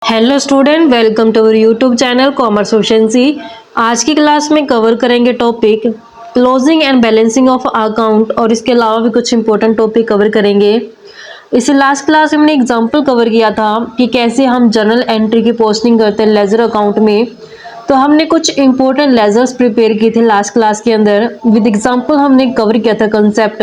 Hello student, welcome to our YouTube channel commerce efficiency. आज की class में cover करेंगे topic closing and balancing of account और इसके अलावा भी कुछ इंपॉर्टेंट टॉपिक कवर करेंगे। इसी लास्ट क्लास में हमने एग्जांपल कवर किया था कि कैसे हम जर्नल एंट्री की पोस्टिंग करते हैं लेजर अकाउंट में। तो हमने कुछ इंपॉर्टेंट लेजर्स प्रिपेयर किए थे लास्ट क्लास के अंदर, विद एग्जांपल हमने कवर किया था कंसेप्ट।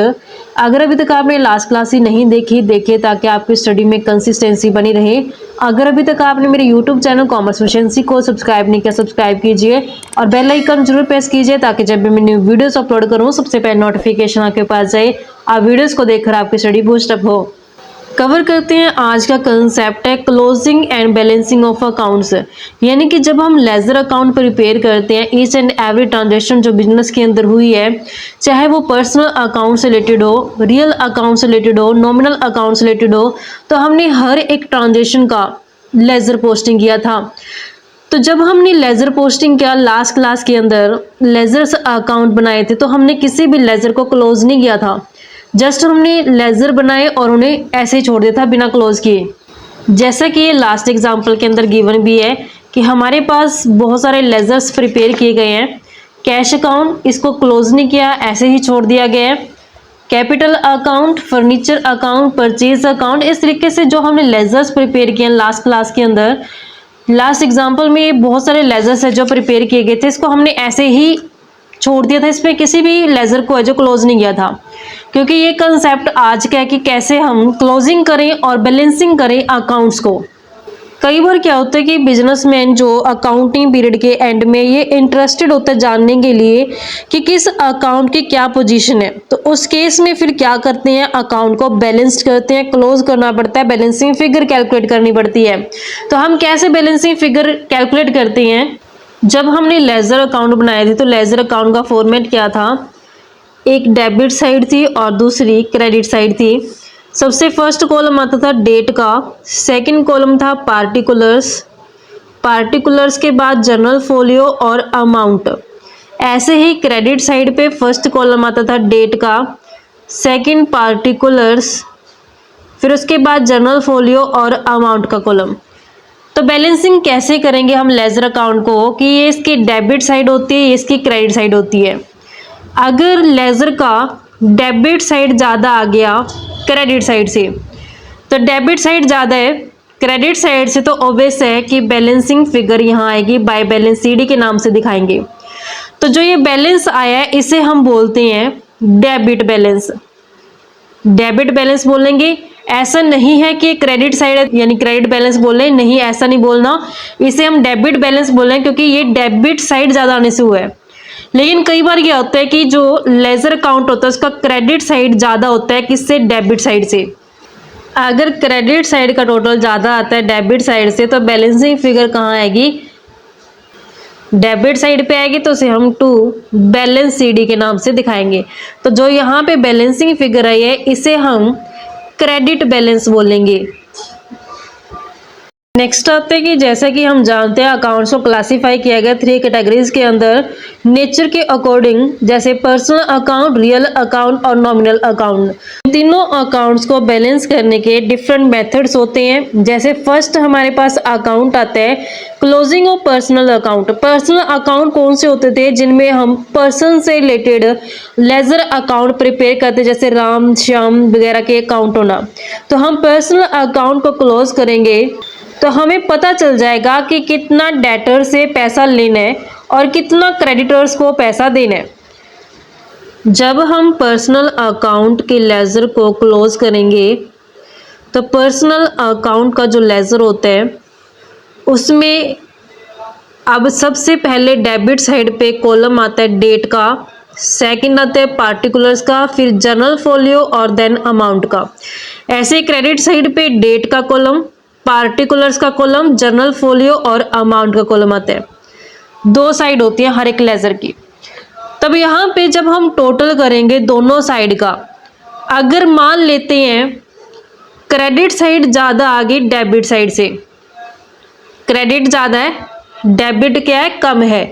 अगर अभी तक आपने लास्ट क्लास ही नहीं देखी, देखिए ताकि आपकी स्टडी में कंसिस्टेंसी बनी रहे। अगर अभी तक आपने मेरे यूट्यूब चैनल कॉमर्स एफिशिएंसी को सब्सक्राइब नहीं किया, सब्सक्राइब कीजिए और बेल आइकन जरूर प्रेस कीजिए ताकि जब भी मैं न्यू वीडियोस अपलोड करूँ सबसे पहले नोटिफिकेशन आपके पास जाए, आप वीडियोस को देखकर आपकी स्टडी बूस्टअप हो। कवर करते हैं आज का कंसेप्ट है closing and balancing of accounts. यानी कि जब हम लेजर अकाउंट प्रिपेयर करते हैं, ईच एंड एवरी ट्रांजेक्शन जो बिजनेस के अंदर हुई है, चाहे वो पर्सनल अकाउंट से रिलेटेड हो, रियल अकाउंट से रिलेटेड हो, नॉमिनल अकाउंट से रिलेटेड हो, तो हमने हर एक ट्रांजेक्शन का लेजर पोस्टिंग किया था। तो जब हमने लेजर पोस्टिंग किया लास्ट क्लास के अंदर, लेजर अकाउंट बनाए थे, तो हमने किसी भी लेजर को क्लोज नहीं किया था। जस्ट हमने लेजर बनाए और उन्हें ऐसे ही छोड़ दिया था बिना क्लोज किए। जैसा कि ये लास्ट एग्जांपल के अंदर गिवन भी है कि हमारे पास बहुत सारे लेजर्स प्रिपेयर किए गए हैं। कैश अकाउंट, इसको क्लोज नहीं किया, ऐसे ही छोड़ दिया गया है। Capital account, furniture account, purchase account, इस तरीके से जो हमने लेजर्स प्रिपेयर किए हैं लास्ट क्लास के अंदर, लास्ट एग्जाम्पल में बहुत सारे लेजर्स है जो प्रिपेयर किए गए थे, इसको हमने ऐसे ही छोड़ दिया था। इसमें किसी भी लेजर को है जो क्लोज नहीं किया था, क्योंकि ये कंसेप्ट आज का है कि कैसे हम क्लोजिंग करें और बैलेंसिंग करें अकाउंट्स को। कई बार क्या होता है कि बिजनेसमैन जो अकाउंटिंग पीरियड के एंड में ये इंटरेस्टेड होता है जानने के लिए कि किस अकाउंट की क्या पोजीशन है, तो उस केस में फिर क्या करते हैं, अकाउंट को बैलेंस्ड करते हैं, क्लोज करना पड़ता है, बैलेंसिंग फिगर कैलकुलेट करनी पड़ती है। तो हम कैसे बैलेंसिंग फिगर कैलकुलेट करते हैं? जब हमने लेजर अकाउंट बनाए थे तो लेजर अकाउंट का फॉर्मेट क्या था, एक डेबिट साइड थी और दूसरी क्रेडिट साइड थी। सबसे फर्स्ट कॉलम आता था डेट का, सेकंड कॉलम था पार्टिकुलर्स, पार्टिकुलर्स के बाद जनरल फोलियो और अमाउंट। ऐसे ही क्रेडिट साइड पे फर्स्ट कॉलम आता था डेट का, सेकंड पार्टिकुलर्स, फिर उसके बाद जनरल फोलियो और अमाउंट का कॉलम। तो बैलेंसिंग कैसे करेंगे हम लेजर अकाउंट को कि ये इसकी डेबिट साइड होती है, ये इसकी क्रेडिट साइड होती है। अगर लेजर का डेबिट साइड ज़्यादा आ गया क्रेडिट साइड से, तो डेबिट साइड ज़्यादा है क्रेडिट साइड से, तो ऑब्वियस है कि बैलेंसिंग फिगर यहाँ आएगी, बाय बैलेंस सीडी के नाम से दिखाएंगे। तो जो ये बैलेंस आया है इसे हम बोलते हैं डेबिट बैलेंस। डेबिट बैलेंस बोलेंगे, ऐसा नहीं है कि क्रेडिट साइड यानी क्रेडिट बैलेंस बोल रहे हैं, नहीं ऐसा नहीं बोलना, इसे हम डेबिट बैलेंस बोल रहे हैं क्योंकि ये डेबिट साइड ज़्यादा आने से हुआ है। लेकिन कई बार क्या होता है कि जो लेजर अकाउंट होता है उसका क्रेडिट साइड ज़्यादा होता है किससे, डेबिट साइड से। अगर क्रेडिट साइड का टोटल ज़्यादा आता है डेबिट साइड से, तो बैलेंसिंग फिगर कहाँ आएगी, डेबिट साइड पे आएगी, तो उसे हम टू बैलेंस सीडी के नाम से दिखाएंगे। तो जो यहाँ पे बैलेंसिंग फिगर आई है इसे हम क्रेडिट बैलेंस बोलेंगे। नेक्स्ट आते हैं कि जैसा कि हम जानते हैं अकाउंट्स को क्लासिफाई किया गया 3 कैटेगरीज के अंदर, नेचर के अकॉर्डिंग, जैसे पर्सनल अकाउंट, रियल अकाउंट और नॉमिनल अकाउंट। तीनों अकाउंट्स को बैलेंस करने के डिफरेंट मेथड्स होते हैं। जैसे फर्स्ट हमारे पास अकाउंट आता है closing of personal account. Personal account कौन से होते थे, जिनमें हम पर्सन से रिलेटेड लेजर अकाउंट प्रिपेयर करते, जैसे राम श्याम वगैरह के अकाउंट होना। तो हम पर्सनल अकाउंट को क्लोज करेंगे तो हमें पता चल जाएगा कि कितना डेटर से पैसा लेना है और कितना क्रेडिटर्स को पैसा देना है। जब हम पर्सनल अकाउंट के लेजर को क्लोज करेंगे तो पर्सनल अकाउंट का जो लेजर होता है उसमें अब सबसे पहले डेबिट साइड पे कॉलम आता है डेट का, सेकंड आता है पार्टिकुलर्स का, फिर जनरल फोलियो और देन अमाउंट का। ऐसे क्रेडिट साइड पे डेट का कॉलम, पार्टिकुलर्स का कॉलम, जनरल फोलियो और अमाउंट का कॉलम आता है। 2 साइड होती है हर एक लेजर की। तब यहाँ पे जब हम टोटल करेंगे दोनों साइड का, अगर मान लेते हैं क्रेडिट साइड ज़्यादा आ गई डेबिट साइड से, क्रेडिट ज़्यादा है डेबिट क्या है, कम है,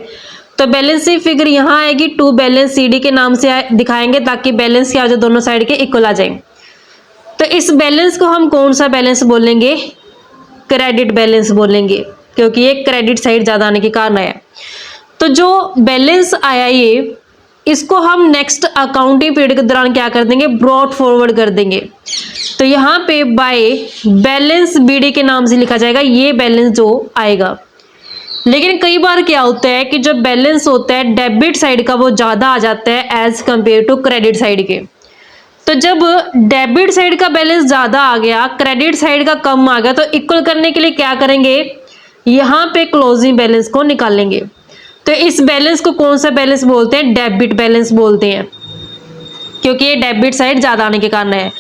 तो बैलेंसिंग फिगर यहाँ आएगी टू बैलेंस सीडी के नाम से दिखाएंगे ताकि बैलेंस क्या हो जाए, दोनों साइड के इक्वल आ जाए। तो इस बैलेंस को हम कौन सा बैलेंस बोलेंगे, क्रेडिट बैलेंस बोलेंगे, क्योंकि ये क्रेडिट साइड ज़्यादा आने के कारण है। तो जो बैलेंस आया ये, इसको हम नेक्स्ट अकाउंटिंग पीरियड के दौरान क्या कर देंगे, ब्रॉट फॉरवर्ड कर देंगे। तो यहाँ पे बाय बैलेंस बीडी के नाम से लिखा जाएगा ये बैलेंस जो आएगा। लेकिन कई बार क्या होता है कि जो बैलेंस होता है डेबिट साइड का वो ज़्यादा आ जाता है as compare to credit side के। तो जब डेबिट साइड का बैलेंस ज़्यादा आ गया, क्रेडिट साइड का कम आ गया, तो इक्वल करने के लिए क्या करेंगे, यहाँ पे क्लोजिंग बैलेंस को निकालेंगे। तो इस बैलेंस को कौन सा बैलेंस बोलते हैं, डेबिट बैलेंस बोलते हैं, क्योंकि ये डेबिट साइड ज़्यादा आने के कारण है।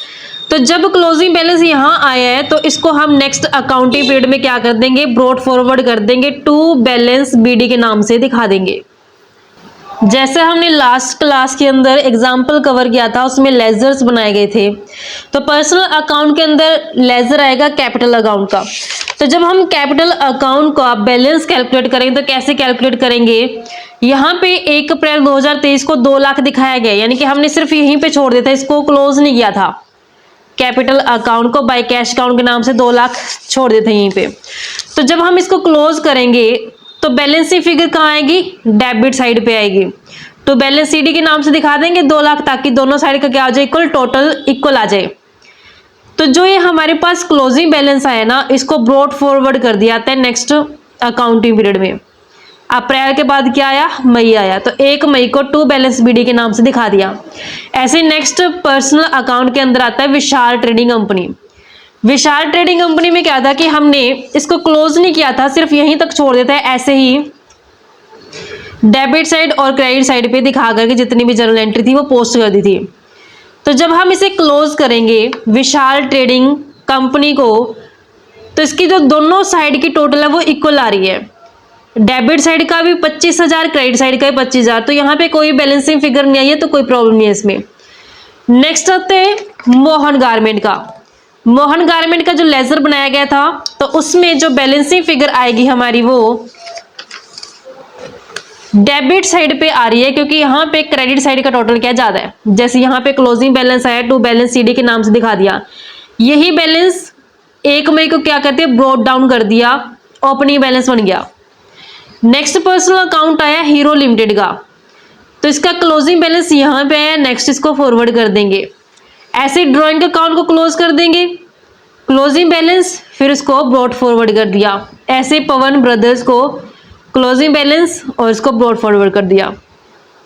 तो जब क्लोजिंग बैलेंस यहाँ आया है तो इसको हम नेक्स्ट अकाउंटिंग पीरियड में क्या कर देंगे, ब्रॉट फॉरवर्ड कर देंगे टू बैलेंस बीडी के नाम से दिखा देंगे। जैसे हमने लास्ट क्लास के अंदर एग्जाम्पल कवर किया था, उसमें लेजर्स बनाए गए थे। तो पर्सनल अकाउंट के अंदर लेजर आएगा कैपिटल अकाउंट का। तो जब हम कैपिटल अकाउंट का बैलेंस कैलकुलेट करेंगे तो कैसे कैलकुलेट करेंगे, यहाँ पे 1 अप्रैल 2023 को 2 लाख दिखाया गया, यानी कि हमने सिर्फ यहीं पे छोड़ दिया था, इसको क्लोज नहीं किया था। कैपिटल अकाउंट को बाय कैश अकाउंट के नाम से 2 लाख छोड़ देते हैं यहीं पे। तो जब हम इसको क्लोज करेंगे तो बैलेंसिंग फिगर कहाँ आएगी, डेबिट साइड पे आएगी। तो बैलेंस सीडी के नाम से दिखा देंगे 2 लाख, ताकि दोनों साइड का क्या आ जाए, इक्वल, टोटल इक्वल आ जाए। तो जो ये हमारे पास क्लोजिंग बैलेंस आया ना, इसको ब्रॉट फॉरवर्ड कर दिया जाता है नेक्स्ट अकाउंटिंग पीरियड में। अप्रैल के बाद क्या आया, मई आया, तो 1 मई को टू बैलेंस बीडी के नाम से दिखा दिया। ऐसे नेक्स्ट पर्सनल अकाउंट के अंदर आता है विशाल ट्रेडिंग कंपनी। विशाल ट्रेडिंग कंपनी में क्या था कि हमने इसको क्लोज नहीं किया था, सिर्फ यहीं तक छोड़ देता है, ऐसे ही डेबिट साइड और क्रेडिट साइड पे दिखा करके जितनी भी जर्नल एंट्री थी वो पोस्ट कर दी थी। तो जब हम इसे क्लोज करेंगे विशाल ट्रेडिंग कंपनी को, तो इसकी जो दोनों साइड की टोटल है वो इक्वल आ रही है। डेबिट साइड का भी 25,000, क्रेडिट साइड का भी 25,000। तो यहाँ पे कोई बैलेंसिंग फिगर नहीं आई है, तो कोई प्रॉब्लम नहीं है इसमें। नेक्स्ट आते हैं मोहन गारमेंट का। मोहन गारमेंट का जो लेजर बनाया गया था, तो उसमें जो बैलेंसिंग फिगर आएगी हमारी वो डेबिट साइड पे आ रही है, क्योंकि यहाँ पे क्रेडिट साइड का टोटल क्या ज्यादा है। जैसे यहाँ पे क्लोजिंग बैलेंस आया, टू बैलेंस सीडी के नाम से दिखा दिया। यही बैलेंस 1 मई को क्या करते हैं, ब्रॉट डाउन कर दिया, ओपनिंग बैलेंस बन गया। नेक्स्ट पर्सनल अकाउंट आया हीरो लिमिटेड का, तो इसका क्लोजिंग बैलेंस यहाँ पे है, नेक्स्ट इसको फॉरवर्ड कर देंगे। ऐसे ड्राइंग अकाउंट को क्लोज कर देंगे, क्लोजिंग बैलेंस, फिर इसको ब्रॉट फॉरवर्ड कर दिया। ऐसे पवन ब्रदर्स को क्लोजिंग बैलेंस और इसको ब्रॉट फॉरवर्ड कर दिया।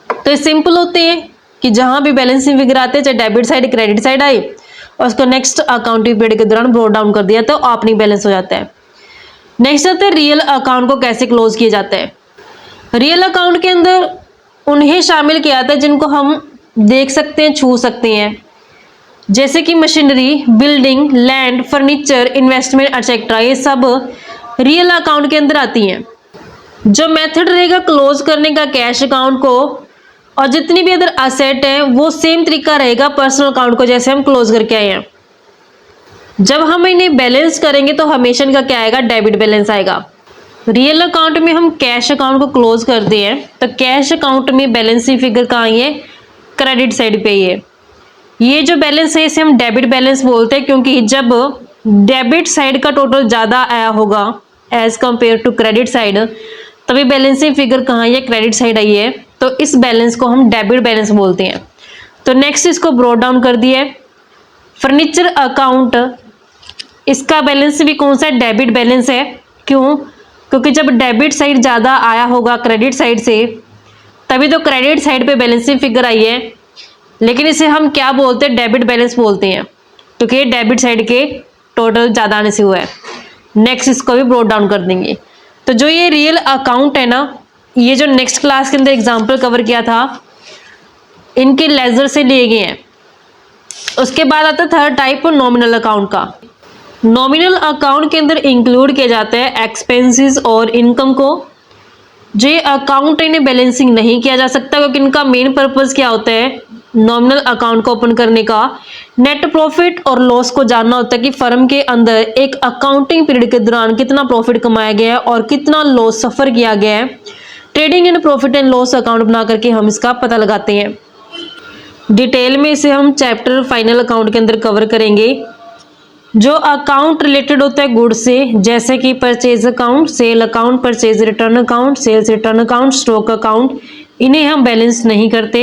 तो ये सिंपल होते हैं कि जहां भी बैलेंसिंग फिगर आते हैं, चाहे debit side credit side I, और उसको नेक्स्ट अकाउंटिंग पीरियड के दौरान ब्रॉट डाउन कर दिया तो ओपनिंग बैलेंस हो जाता है। नेक्स्ट आता है रियल अकाउंट को कैसे क्लोज किया जाता है। रियल अकाउंट के अंदर उन्हें शामिल किया जाता है जिनको हम देख सकते हैं, छू सकते हैं, जैसे कि machinery, building, land, furniture, investment etcetera, ये सब रियल अकाउंट के अंदर आती हैं। जो मेथड रहेगा क्लोज करने का कैश अकाउंट को, और जितनी भी अदर असेट है वो सेम तरीका रहेगा पर्सनल अकाउंट को, जैसे हम क्लोज करके आए हैं। जब हम इन्हें बैलेंस करेंगे तो हमेशा इनका क्या आएगा, डेबिट बैलेंस आएगा। रियल अकाउंट में हम कैश अकाउंट को क्लोज करते हैं, तो कैश अकाउंट में बैलेंसिंग फिगर कहाँ है, क्रेडिट साइड पे ही है। ये जो बैलेंस है इसे हम डेबिट बैलेंस बोलते हैं, क्योंकि जब डेबिट साइड का टोटल ज़्यादा आया होगा as compare to credit side, तभी बैलेंसिंग फिगर कहाँ है, क्रेडिट साइड आई है, तो इस बैलेंस को हम डेबिट बैलेंस बोलते हैं। तो नेक्स्ट इसको ब्रॉट डाउन कर दिया है। फर्नीचर अकाउंट, इसका बैलेंस भी कौन सा है, डेबिट बैलेंस है। क्यों, क्योंकि जब डेबिट साइड ज़्यादा आया होगा क्रेडिट साइड से, तभी तो क्रेडिट साइड पे बैलेंसिंग फिगर आई है। लेकिन इसे हम क्या बोलते हैं, डेबिट बैलेंस बोलते हैं, क्योंकि डेबिट साइड के टोटल ज़्यादा आने से हुआ है। नेक्स्ट इसको भी ब्रॉट डाउन कर देंगे। तो जो ये रियल अकाउंट है ना, ये जो नेक्स्ट क्लास के अंदर एग्जाम्पल कवर किया था, इनके लेजर से लिए गए हैं। उसके बाद आता है थर्ड टाइप नॉमिनल अकाउंट का। नॉमिनल अकाउंट के अंदर इंक्लूड किया जाता है एक्सपेंसेस और इनकम को। जो ये अकाउंट इन्हें बैलेंसिंग नहीं किया जा सकता, क्योंकि इनका मेन पर्पस क्या होता है, नॉमिनल अकाउंट को ओपन करने का नेट प्रॉफिट और लॉस को जानना होता है कि फर्म के अंदर एक अकाउंटिंग पीरियड के दौरान कितना प्रॉफिट कमाया गया है और कितना लॉस सफ़र किया गया है। Trading and profit and loss account बना करके हम इसका पता लगाते हैं। डिटेल में इसे हम चैप्टर फाइनल अकाउंट के अंदर कवर करेंगे। जो अकाउंट रिलेटेड होता है गुड्स से, जैसे कि purchase account, sale account, purchase return account, sales return account, stock account, इन्हें हम बैलेंस नहीं करते।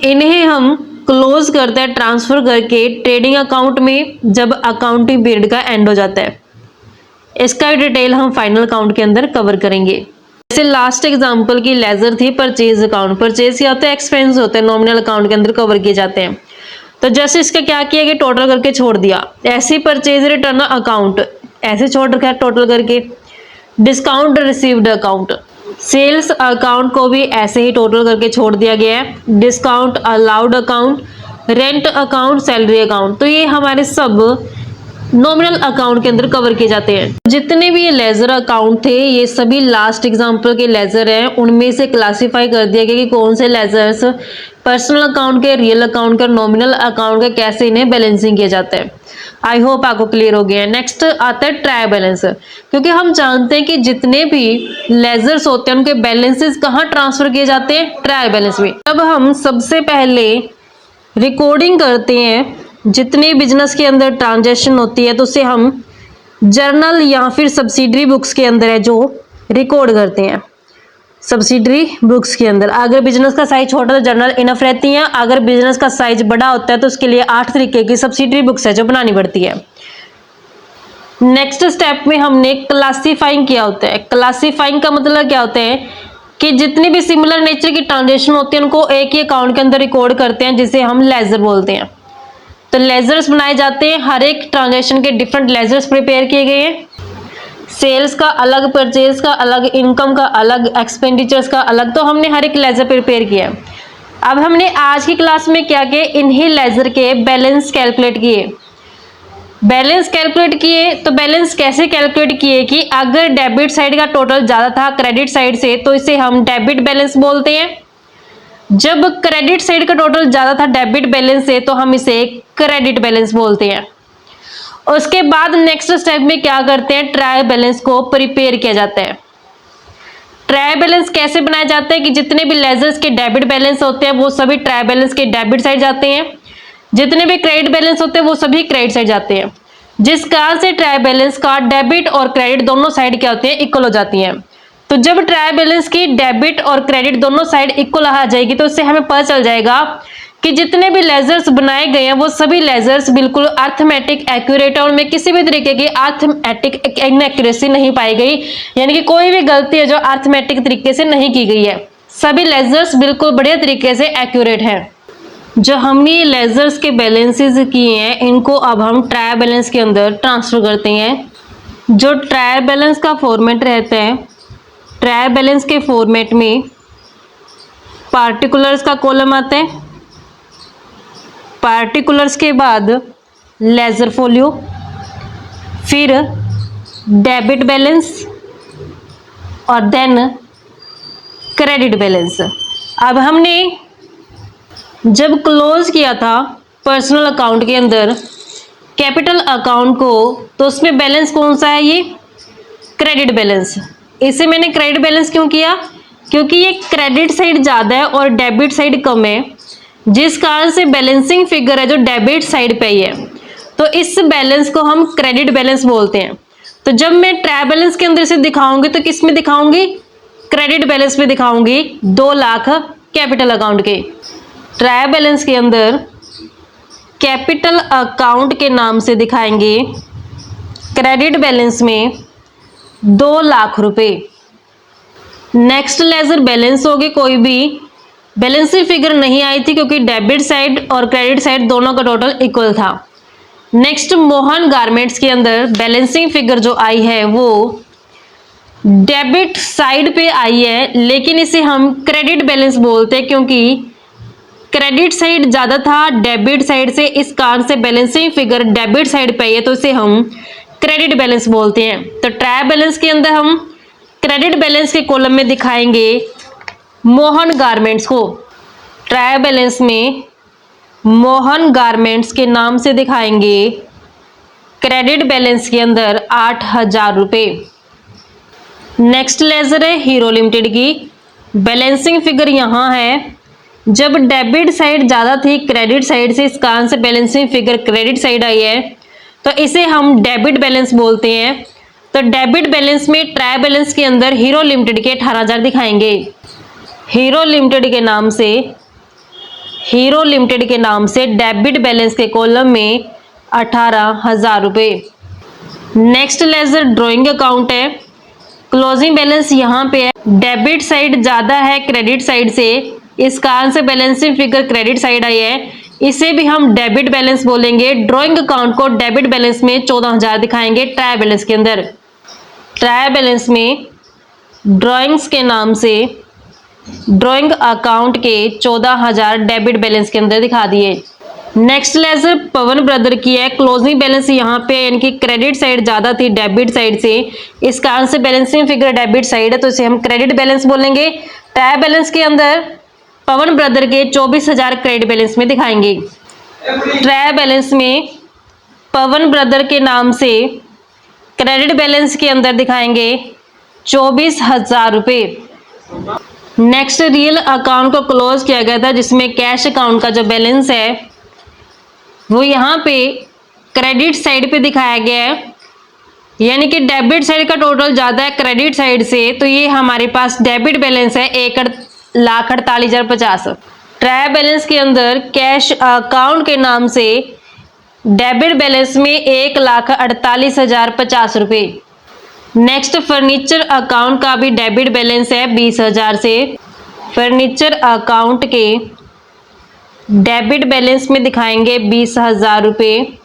इन्हें हम क्लोज करते हैं ट्रांसफर करके ट्रेडिंग अकाउंट में जब अकाउंटिंग पीरियड का एंड हो जाता है। इसका डिटेल हम फाइनल अकाउंट के अंदर कवर करेंगे। जैसे लास्ट एग्जांपल की लेजर थी परचेज अकाउंट। परचेज क्या होता है? एक्सपेंस होते हैं, नॉमिनल अकाउंट के अंदर कवर किए जाते हैं। तो जैसे इसका क्या किया कि टोटल करके छोड़ दिया, ऐसे परचेज रिटर्न अकाउंट ऐसे छोड़ रखा है टोटल करके। Discount received account, sales account को भी ऐसे ही टोटल करके छोड़ दिया गया है। Discount allowed account, rent account, salary account, तो ये हमारे सब नॉमिनल अकाउंट के अंदर कवर किए जाते हैं। जितने भी ये लेजर अकाउंट थे ये सभी लास्ट एग्जांपल के लेजर हैं। उनमें से क्लासिफाई कर दिया गया कि कौन से लेजर्स पर्सनल अकाउंट के, रियल अकाउंट के, नॉमिनल अकाउंट के, कैसे इन्हें बैलेंसिंग किया जाता है। आई होप आपको क्लियर हो गया है। नेक्स्ट आता है ट्रायल बैलेंस, क्योंकि हम जानते हैं कि जितने भी लेजर्स होते हैं उनके बैलेंसेस कहाँ ट्रांसफर किए जाते हैं? ट्रायल बैलेंस में। तब हम सबसे पहले रिकॉर्डिंग करते हैं, जितने बिजनेस के अंदर ट्रांजैक्शन होती है तो उसे हम जर्नल या फिर सब्सिडरी बुक्स के अंदर है जो रिकॉर्ड करते हैं। सब्सिडरी बुक्स के अंदर अगर बिजनेस का साइज छोटा तो जर्नल इनफ रहती हैं, अगर बिजनेस का साइज बड़ा होता है तो उसके लिए 8 तरीके की सब्सिडरी बुक्स है जो बनानी पड़ती है। नेक्स्ट स्टेप में हमने क्लासीफाइंग किया होता है। क्लासीफाइंग का मतलब क्या होता है कि जितनी भी सिमिलर नेचर की ट्रांजैक्शन होती है उनको एक ही अकाउंट के अंदर रिकॉर्ड करते हैं, जिसे हम लेजर बोलते हैं। तो लेजर्स बनाए जाते हैं, हर एक ट्रांजैक्शन के डिफरेंट लेजर्स प्रिपेयर किए गए हैं। सेल्स का अलग, परचेज का अलग, इनकम का अलग, एक्सपेंडिचर्स का अलग, तो हमने हर एक लेजर प्रिपेयर किया। अब हमने आज की क्लास में क्या किया, इन्हीं लेजर के बैलेंस कैलकुलेट किए। बैलेंस कैलकुलेट किए तो बैलेंस कैसे कैलकुलेट किए कि अगर डेबिट साइड का टोटल ज़्यादा था क्रेडिट साइड से तो इसे हम डेबिट बैलेंस बोलते हैं। जब क्रेडिट साइड का टोटल ज़्यादा था डेबिट बैलेंस से तो हम इसे क्रेडिट बैलेंस बोलते हैं। उसके बाद नेक्स्ट स्टेप में क्या करते हैं, ट्रायल बैलेंस को प्रिपेयर किया जाता है। ट्रायल बैलेंस कैसे बनाया जाता है कि जितने भी लेजर्स के डेबिट बैलेंस होते हैं वो सभी ट्रायल बैलेंस के डेबिट साइड जाते हैं, जितने भी क्रेडिट बैलेंस होते हैं वो सभी क्रेडिट साइड जाते हैं, जिस कारण से ट्रायल बैलेंस का डेबिट और क्रेडिट दोनों साइड क्या होती है, इक्वल हो जाती हैं। तो जब ट्रायल बैलेंस की डेबिट और क्रेडिट दोनों साइड इक्वल आ जाएगी तो उससे हमें पता चल जाएगा कि जितने भी लेजर्स बनाए गए हैं वो सभी लेजर्स बिल्कुल अर्थमेटिक एक्यूरेट है, उनमें किसी भी तरीके की अर्थमेटिक इनएक्यूरेसी नहीं पाई गई, यानी कि कोई भी गलती है जो अर्थमेटिक तरीके से नहीं की गई है। सभी लेजर्स बिल्कुल बढ़िया तरीके से एक्यूरेट हैं। जो हमने लेजर्स के बैलेंसेस किए हैं इनको अब हम ट्रायल बैलेंस के अंदर ट्रांसफर करते हैं। जो ट्रायल बैलेंस का फॉर्मेट रहता है, ट्रायल बैलेंस के फॉर्मेट में पार्टिकुलर्स का कॉलम आता है, पार्टिकुलर्स के बाद लेजर फोलियो, फिर डेबिट बैलेंस और देन क्रेडिट बैलेंस। अब हमने जब क्लोज किया था पर्सनल अकाउंट के अंदर कैपिटल अकाउंट को तो उसमें बैलेंस कौन सा है, ये क्रेडिट बैलेंस। इसे मैंने क्रेडिट बैलेंस क्यों किया, क्योंकि ये क्रेडिट साइड ज़्यादा है और डेबिट साइड कम है, जिस कारण से बैलेंसिंग फिगर है जो डेबिट साइड पे ही है, तो इस बैलेंस को हम क्रेडिट बैलेंस बोलते हैं। तो जब मैं ट्रायल बैलेंस के अंदर इसे दिखाऊंगी तो किस में दिखाऊंगी, क्रेडिट बैलेंस में दिखाऊंगी, 2 लाख कैपिटल अकाउंट के। ट्रायल बैलेंस के अंदर कैपिटल अकाउंट के नाम से दिखाएंगे, क्रेडिट बैलेंस में 2 लाख रुपए। नेक्स्ट लेजर बैलेंस होगी, कोई भी बैलेंसिंग फिगर नहीं आई थी क्योंकि डेबिट साइड और क्रेडिट साइड दोनों का टोटल इक्वल था। नेक्स्ट मोहन गारमेंट्स के अंदर बैलेंसिंग फिगर जो आई है वो डेबिट साइड पे आई है, लेकिन इसे हम क्रेडिट बैलेंस बोलते हैं क्योंकि क्रेडिट साइड ज़्यादा था डेबिट साइड से, इस कारण से बैलेंसिंग फिगर डेबिट साइड पे है तो इसे हम क्रेडिट बैलेंस बोलते हैं। तो ट्रायल बैलेंस के अंदर हम क्रेडिट बैलेंस के कॉलम में दिखाएंगे मोहन गारमेंट्स को, ट्रायल बैलेंस में मोहन गारमेंट्स के नाम से दिखाएंगे क्रेडिट बैलेंस के अंदर 8,000 रुपये। नेक्स्ट लेजर है हीरो लिमिटेड की, बैलेंसिंग फिगर यहाँ है, जब डेबिट साइड ज़्यादा थी क्रेडिट साइड से, इस कारण से balancing figure credit side I है। तो इसे हम डेबिट बैलेंस बोलते हैं। तो डेबिट बैलेंस में ट्रायल बैलेंस के अंदर हीरो लिमिटेड के 18,000 दिखाएंगे। हीरो लिमिटेड के नाम से डेबिट बैलेंस के कॉलम में 18,000 रुपये। नेक्स्ट लेजर ड्राइंग अकाउंट है। क्लोजिंग बैलेंस यहाँ पे है, डेबिट साइड ज़्यादा है क्रेडिट साइड से, इस कारण से balancing figure credit side I है, इसे भी हम डेबिट बैलेंस बोलेंगे। ड्राइंग अकाउंट को डेबिट बैलेंस में 14,000 दिखाएंगे ट्रायल बैलेंस के अंदर। ट्रायल बैलेंस में ड्राइंग्स के नाम से ड्राइंग अकाउंट के 14,000 डेबिट बैलेंस के अंदर दिखा दिए। नेक्स्ट लेजर पवन ब्रदर की है। क्लोजिंग बैलेंस यहाँ पे यानी कि क्रेडिट साइड ज़्यादा थी डेबिट साइड से, इस कारण से बैलेंसिंग फिगर डेबिट साइड है, तो इसे हम क्रेडिट बैलेंस बोलेंगे। ट्रायल बैलेंस के अंदर पवन ब्रदर के 24,000 क्रेडिट बैलेंस में दिखाएंगे। ट्रायल बैलेंस में पवन ब्रदर के नाम से क्रेडिट बैलेंस के अंदर दिखाएंगे 24,000 रुपये। नेक्स्ट रियल अकाउंट को क्लोज किया गया था, जिसमें कैश अकाउंट का जो बैलेंस है वो यहाँ पे क्रेडिट साइड पे दिखाया गया है, यानी कि डेबिट साइड का टोटल ज़्यादा है क्रेडिट साइड से, तो ये हमारे पास डेबिट बैलेंस है 1,48,050। ट्रायल बैलेंस के अंदर कैश अकाउंट के नाम से डेबिट बैलेंस में 1,48,050 रुपये। नेक्स्ट फर्नीचर अकाउंट का भी डेबिट बैलेंस है 20,000 से। फर्नीचर अकाउंट के डेबिट बैलेंस में दिखाएंगे 20,000 रुपये।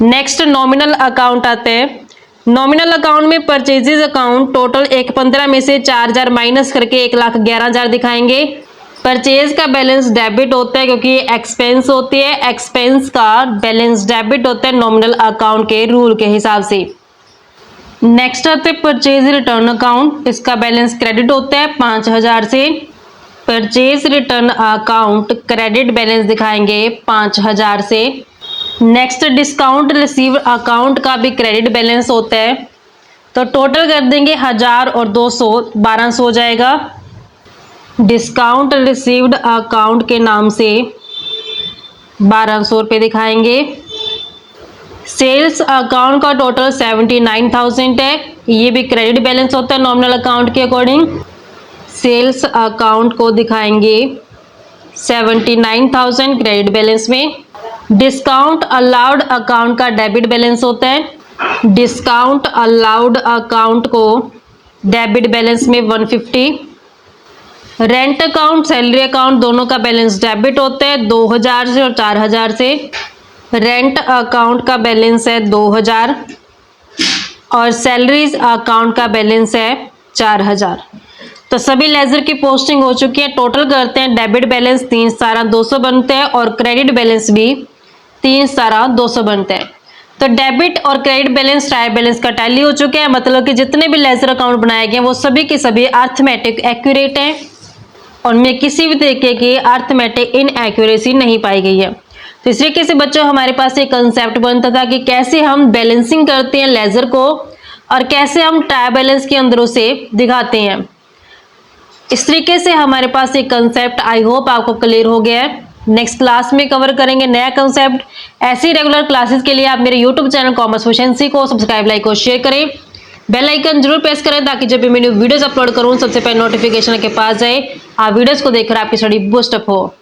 नेक्स्ट नॉमिनल अकाउंट आते हैं। नॉमिनल अकाउंट में परचेजेज अकाउंट टोटल 1,15 में से 4,000 माइनस करके 1,11,000 दिखाएंगे। परचेज का बैलेंस डेबिट होता है क्योंकि ये एक्सपेंस होती है, एक्सपेंस का बैलेंस डेबिट होता है नॉमिनल अकाउंट के रूल के हिसाब से। नेक्स्ट आते हैं परचेज रिटर्न अकाउंट, इसका बैलेंस क्रेडिट होता है 5,000 से। Purchase return account credit balance दिखाएंगे 5,000 से। नेक्स्ट डिस्काउंट रिसीव अकाउंट का भी क्रेडिट बैलेंस होता है, तो टोटल कर देंगे 1,000 और 200 1,200 हो जाएगा। डिस्काउंट रिसीव्ड अकाउंट के नाम से 1,200 रुपये दिखाएंगे। सेल्स अकाउंट का टोटल 79,000 है, ये भी क्रेडिट बैलेंस होता है नॉमिनल अकाउंट के अकॉर्डिंग। सेल्स अकाउंट को दिखाएंगे 79,000 क्रेडिट बैलेंस में। डिस्काउंट अलाउड अकाउंट का डेबिट बैलेंस होता है, डिस्काउंट अलाउड अकाउंट को डेबिट बैलेंस में 150। रेंट अकाउंट सैलरी अकाउंट दोनों का बैलेंस डेबिट होता है 2,000 से और 4,000 से। रेंट अकाउंट का बैलेंस है 2,000 और सैलरीज अकाउंट का बैलेंस है 4,000। तो सभी लेजर की पोस्टिंग हो चुकी है। टोटल करते हैं डेबिट बैलेंस 3,200 बनते हैं और क्रेडिट बैलेंस भी 3,200 बनते हैं। तो डेबिट और क्रेडिट बैलेंस ट्रायल बैलेंस का टैली हो चुके हैं, मतलब कि जितने भी लेजर अकाउंट बनाए गए वो सभी के सभी अर्थमेटिक एक्यूरेट हैं, उनमें किसी भी तरीके की अर्थमेटिक इनएक्यूरेसी नहीं पाई गई है। तो इस तरीके से बच्चों हमारे पास एक कंसेप्ट बनता था कि कैसे हम बैलेंसिंग करते हैं लेजर को और कैसे हम ट्रायल बैलेंस के अंदर उसे दिखाते हैं। इस तरीके से हमारे पास एक कंसेप्ट आई होप आपको क्लियर हो गया है। नेक्स्ट क्लास में कवर करेंगे नया कंसेप्ट। ऐसी रेगुलर क्लासेस के लिए आप मेरे यूट्यूब चैनल कॉमर्स प्रोफिशिएंसी को सब्सक्राइब, लाइक और शेयर करें। बेल आइकन जरूर प्रेस करें ताकि जब भी मैं वीडियोस अपलोड करूं सबसे पहले नोटिफिकेशन के पास जाए, आप वीडियोस को देखकर आपकी स्टडी बूस्ट अप हो।